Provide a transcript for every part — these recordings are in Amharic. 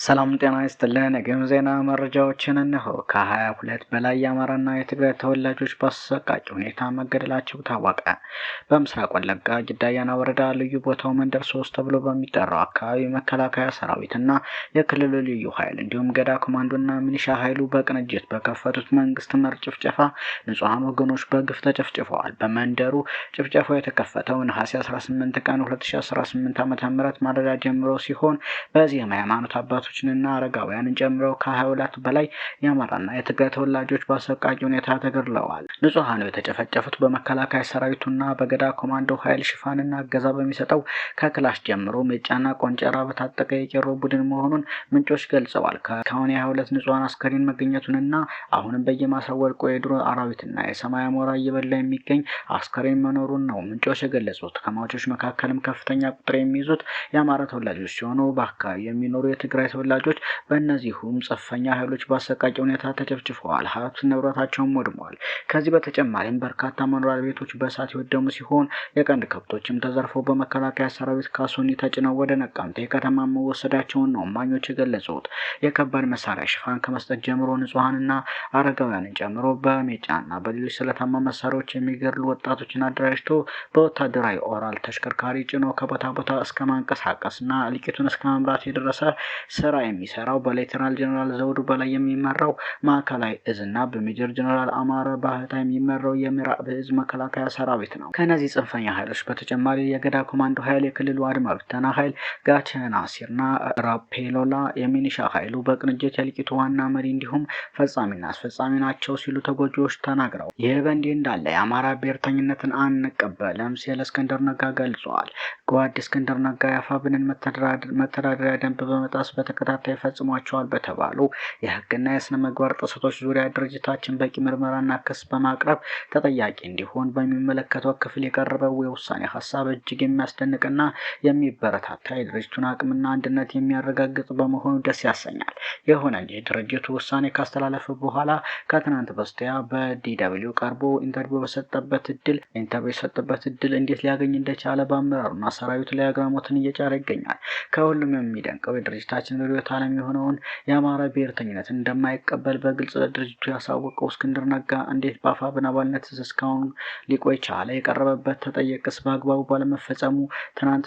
ሰላም ጤና ይስጥልን። የግም ዜና መረጃዎችን እነሆ። ከ22 በላይ የአማራና የትግራይ ተወላጆች በአሰቃቂ ሁኔታ መገደላቸው ታወቀ። በምስራቅ ወለጋ ጊዳያና ወረዳ ልዩ ቦታው መንደር 3 ተብሎ በሚጠራው አካባቢ መከላከያ ሰራዊትና የክልሉ ልዩ ኃይል እንዲሁም ገዳ ኮማንዶና ሚሊሻ ኃይሉ በቅንጅት በከፈቱት መንግስት መር ጭፍጨፋ ንጹሃን ወገኖች በግፍ ተጨፍጭፈዋል። በመንደሩ ጭፍጨፋው የተከፈተው ነሐሴ 18 ቀን 2018 ዓ.ም ማለዳ ጀምሮ ሲሆን በዚህም ሃይማኖት አባቶች እና አረጋውያንን ጨምሮ ከ22 በላይ የአማራና የትግራይ ተወላጆች በአሰቃቂ ሁኔታ ተገድለዋል። ንጹሃኑ የተጨፈጨፉት በመከላከያ ሰራዊቱና በገዳ ኮማንዶ ኃይል ሽፋንና እገዛ በሚሰጠው ከክላሽ ጀምሮ ሜጫና ቆንጨራ በታጠቀ የቄሮ ቡድን መሆኑን ምንጮች ገልጸዋል። ከአሁን የ22 ንጹሃን አስከሬን መገኘቱንና አሁንም በየማሳው ወድቆ የዱር አራዊትና የሰማይ አሞራ እየበላ የሚገኝ አስከሬን መኖሩን ነው ምንጮች የገለጹት። ከሟቾች መካከልም ከፍተኛ ቁጥር የሚይዙት የአማራ ተወላጆች ሲሆኑ በአካባቢ የሚኖሩ የትግራይ ተወላጆች በእነዚሁም ጽንፈኛ ኃይሎች በአሰቃቂ ሁኔታ ተጨፍጭፈዋል። ሀብት ንብረታቸውም ወድመዋል። ከዚህ በተጨማሪም በርካታ መኖሪያ ቤቶች በእሳት የወደሙ ሲሆን የቀንድ ከብቶችም ተዘርፈው በመከላከያ ሰራዊት ካሶኒ ተጭነው ወደ ነቀምቴ ከተማ መወሰዳቸውን ነው እማኞች የገለጹት። የከባድ መሳሪያ ሽፋን ከመስጠት ጀምሮ ንጹሃንና አረጋውያንን ጨምሮ በሜጫና በሌሎች ስለታማ መሳሪያዎች የሚገድሉ ወጣቶችን አደራጅቶ በወታደራዊ ኦራል ተሽከርካሪ ጭኖ ከቦታ ቦታ እስከ ማንቀሳቀስና እልቂቱን እስከ መምራት የደረሰ ስራ የሚሰራው በሌተናል ጀነራል ዘውዱ በላይ የሚመራው ማዕከላዊ እዝና በሜጀር ጀነራል አማረ ባህታ የሚመራው የምዕራብ እዝ መከላከያ ሰራዊት ነው። ከነዚህ ጽንፈኛ ኃይሎች በተጨማሪ የገዳ ኮማንዶ ኃይል፣ የክልሉ አድማ ብተና ኃይል፣ ጋቸና ሲርና ራፔሎላ የሚኒሻ ኃይሉ በቅንጅት የእልቂቱ ዋና መሪ እንዲሁም ፈጻሚና አስፈጻሚ ናቸው ሲሉ ተጎጂዎች ተናግረዋል። ይህ በእንዲህ እንዳለ የአማራ ብሔርተኝነትን አንቀበልም ሲል እስክንድር ነጋ ገልጸዋል። ጓድ እስክንድር ነጋ የአፋብንን መተዳደሪያ ደንብ በመጣስ በተከታታይ ፈጽሟቸዋል በተባሉ የህግና የስነ ምግባር ጥሰቶች ዙሪያ ድርጅታችን በቂ ምርመራና ክስ በማቅረብ ተጠያቂ እንዲሆን በሚመለከተው ክፍል የቀረበው የውሳኔ ሀሳብ እጅግ የሚያስደንቅና የሚበረታታ የድርጅቱን አቅምና አንድነት የሚያረጋግጥ በመሆኑ ደስ ያሰኛል። ይሁን እንጂ ድርጅቱ ውሳኔ ካስተላለፈ በኋላ ከትናንት በስቲያ በዲደብሊው ቀርቦ ኢንተርቪው የሰጠበት እድል እንዴት ሊያገኝ እንደቻለ በአመራሩና ሰራዊቱ ላይ አግራሞትን እየጫረ ይገኛል። ከሁሉም የሚደንቀው የድርጅታችን ርዕዮተ ዓለም የሆነውን የአማራ ብሔርተኝነትን እንደማይቀበል በግልጽ ለድርጅቱ ያሳወቀው እስክንድር ነጋ እንዴት በአፋብን አባልነት እስካሁን ሊቆይ ቻለ? የቀረበበት ተጠየቅስ በአግባቡ ባለመፈጸሙ ትናንት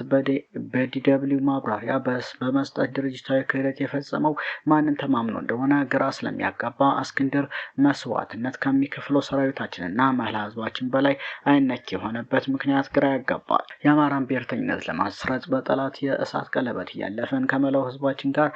በዲደብሊው ማብራሪያ በመስጠት ድርጅታዊ ክህደት የፈጸመው ማንን ተማምኖ እንደሆነ ግራ ስለሚያጋባ እስክንድር መስዋዕትነት ከሚከፍለው ሰራዊታችንና መላ ህዝባችን በላይ አይነክ የሆነበት ምክንያት ግራ ያጋባል። የአማራን ብሔርተኝነት ለማስረጽ በጠላት የእሳት ቀለበት እያለፈን ከመላው ህዝባችን ጋር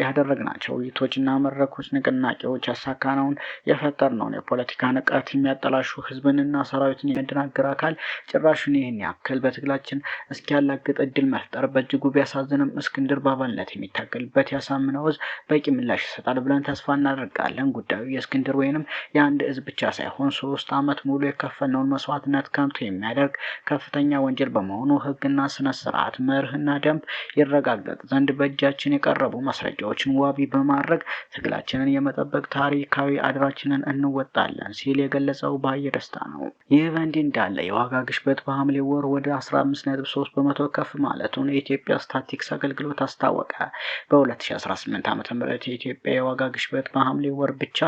ያደረግናቸው ውይይቶችና መድረኮች፣ ንቅናቄዎች ያሳካነውን የፈጠርነውን የፖለቲካ ንቃት የሚያጠላሹ ህዝብንና ሰራዊትን የሚያደናግር አካል ጭራሹን ይህን ያክል በትግላችን እስኪያላግጥ እድል መፍጠር በእጅጉ ቢያሳዝንም እስክንድር በአባልነት የሚታገልበት ያሳምነው ህዝብ በቂ ምላሽ ይሰጣል ብለን ተስፋ እናደርጋለን። ጉዳዩ የእስክንድር ወይንም የአንድ ህዝብ ብቻ ሳይሆን 3 ዓመት ሙሉ የከፈልነውን መስዋዕትነት ከንቱ የሚያደርግ ከፍተኛ ወንጀል በመሆኑ ህግና ስነ ስርዓት መርህና ደንብ ይረጋገጥ ዘንድ በእጃችን የቀረቡ ማስረጃዎችን ዋቢ በማድረግ ትግላችንን የመጠበቅ ታሪካዊ አድራችንን እንወጣለን ሲል የገለጸው ባየ ደስታ ነው። ይህ በእንዲህ እንዳለ የዋጋ ግሽበት በሐምሌ ወር ወደ 15.3% ከፍ ማለቱን የኢትዮጵያ ስታቲስቲክስ አገልግሎት አስታወቀ። በ2018 ዓ.ም የኢትዮጵያ የዋጋ ግሽበት በሐምሌ ወር ብቻ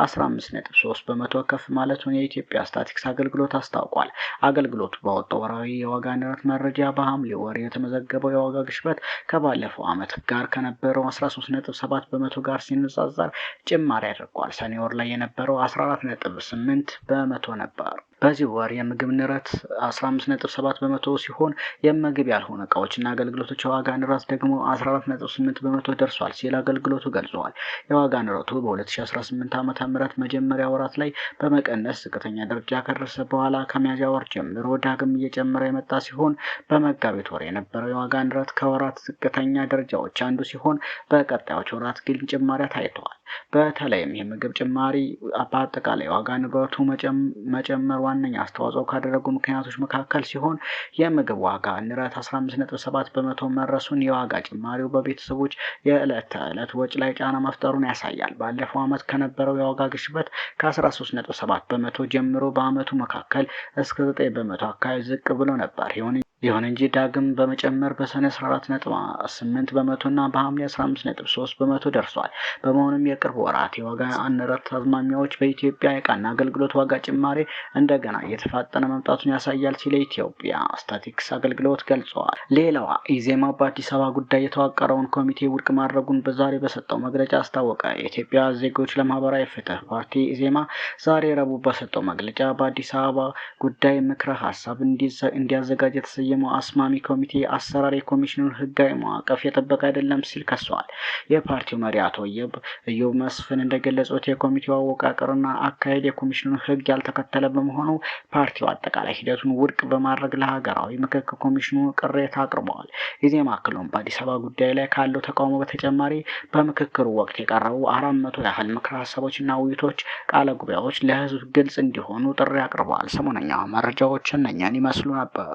15.3% ከፍ ማለቱን የኢትዮጵያ ስታቲስቲክስ አገልግሎት አስታውቋል። አገልግሎቱ ባወጣው ወርሃዊ የዋጋ ንረት መረጃ በሐምሌ ወር የተመዘገበው የዋጋ ግሽበት ከባለፈው ዓመት ጋር ከነበረው 13.7% ጋር ሲነጻጸር ጭማሪ አድርጓል። ሰኔ ወር ላይ የነበረው 14.8% ነበር። በዚህ ወር የምግብ ንረት 15.7% ሲሆን የምግብ ያልሆኑ እቃዎችና አገልግሎቶች የዋጋ ንረት ደግሞ 14.8% ደርሷል ሲል አገልግሎቱ ገልጿል። የዋጋ ንረቱ በ2018 ዓ.ም መጀመሪያ ወራት ላይ በመቀነስ ዝቅተኛ ደረጃ ከደረሰ በኋላ ከሚያዝያ ወር ጀምሮ ዳግም እየጨመረ የመጣ ሲሆን በመጋቢት ወር የነበረው የዋጋ ንረት ከወራት ዝቅተኛ ደረጃዎች አንዱ ሲሆን በቀጣዮች ወራት ግን ጭማሪ ታይቷል። በተለይም የምግብ ጭማሪ በአጠቃላይ ዋጋ ንረቱ መጨመር ዋነኛ አስተዋጽኦ ካደረጉ ምክንያቶች መካከል ሲሆን የምግብ ዋጋ ንረት 15.7% መድረሱን የዋጋ ጭማሪው በቤተሰቦች የዕለት ተዕለት ወጪ ላይ ጫና መፍጠሩን ያሳያል። ባለፈው ዓመት ከነበረው የዋጋ ግሽበት ከ13.7% ጀምሮ በዓመቱ መካከል እስከ 9% አካባቢ ዝቅ ብሎ ነበር። ይሁን እንጂ ዳግም በመጨመር በሰኔ 14.8 በመቶና በሐምሌ 15.3 በመቶ ደርሷል። በመሆኑም የቅርብ ወራት የዋጋ ንረት አዝማሚያዎች በኢትዮጵያ የዕቃና አገልግሎት ዋጋ ጭማሪ እንደገና እየተፋጠነ መምጣቱን ያሳያል ሲል የኢትዮጵያ ስታቲስቲክስ አገልግሎት ገልጿል። ሌላዋ ኢዜማ በአዲስ አበባ ጉዳይ የተዋቀረውን ኮሚቴ ውድቅ ማድረጉን በዛሬ በሰጠው መግለጫ አስታወቀ። የኢትዮጵያ ዜጎች ለማህበራዊ ፍትህ ፓርቲ ኢዜማ ዛሬ ረቡዕ በሰጠው መግለጫ በአዲስ አበባ ጉዳይ ምክረ ሀሳብ እንዲያዘጋጅ የተሰየመው አስማሚ ኮሚቴ አሰራር የኮሚሽኑን ህጋዊ ማዕቀፍ የጠበቀ አይደለም ሲል ከሷል። የፓርቲው መሪ አቶ እዮብ መስፍን እንደገለጹት የኮሚቴው አወቃቀርና አካሄድ የኮሚሽኑን ህግ ያልተከተለ በመሆኑ ፓርቲው አጠቃላይ ሂደቱን ውድቅ በማድረግ ለሀገራዊ ምክክር ኮሚሽኑ ቅሬታ አቅርበዋል። ኢዜማ አክሎም በአዲስ አበባ ጉዳይ ላይ ካለው ተቃውሞ በተጨማሪ በምክክሩ ወቅት የቀረቡ 400 ያህል ምክረ ሀሳቦችና ውይይቶች ቃለ ጉባኤዎች ለህዝብ ግልጽ እንዲሆኑ ጥሪ አቅርበዋል። ሰሞነኛ መረጃዎች እነኛን ይመስሉ ነበር።